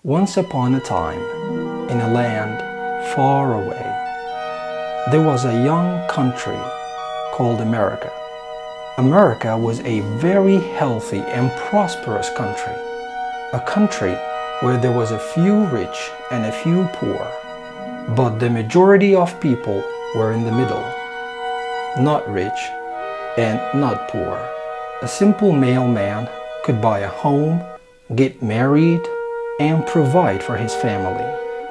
Once upon a time, in a land far away, there was a young country called America. America was a very healthy and prosperous country. A country where there was a few rich and a few poor, but the majority of people were in the middle, not rich and not poor. A simple mailman could buy a home, get married, and provide for his family,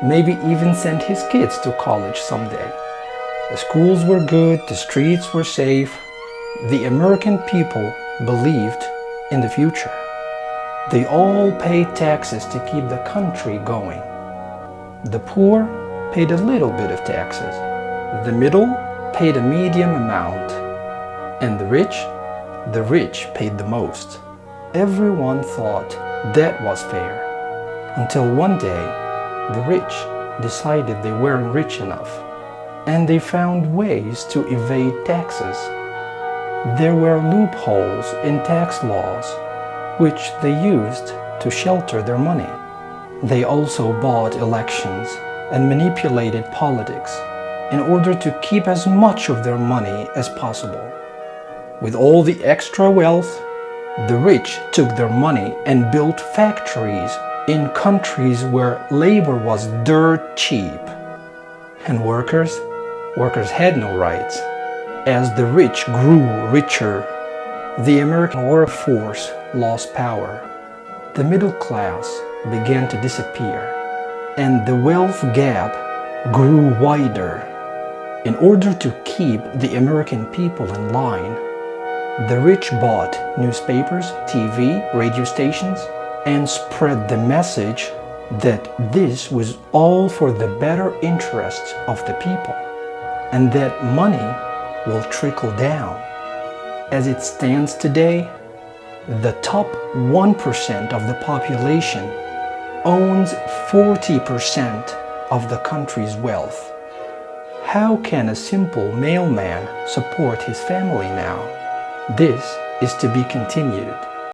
maybe even send his kids to college someday. The schools were good, the streets were safe. The American people believed in the future. They all paid taxes to keep the country going. The poor paid a little bit of taxes. The middle paid a medium amount. And the rich paid the most. Everyone thought that was fair. Until one day, the rich decided they weren't rich enough, and they found ways to evade taxes. There were loopholes in tax laws, which they used to shelter their money. They also bought elections and manipulated politics in order to keep as much of their money as possible. With all the extra wealth, the rich took their money and built factories in countries where labor was dirt cheap. And workers had no rights. As the rich grew richer, the American workforce lost power. The middle class began to disappear, and the wealth gap grew wider. In order to keep the American people in line, the rich bought newspapers, TV, radio stations, and spread the message that this was all for the better interests of the people, and that money will trickle down. As it stands today, the top 1% of the population owns 40% of the country's wealth. How can a simple mailman support his family now? This is to be continued.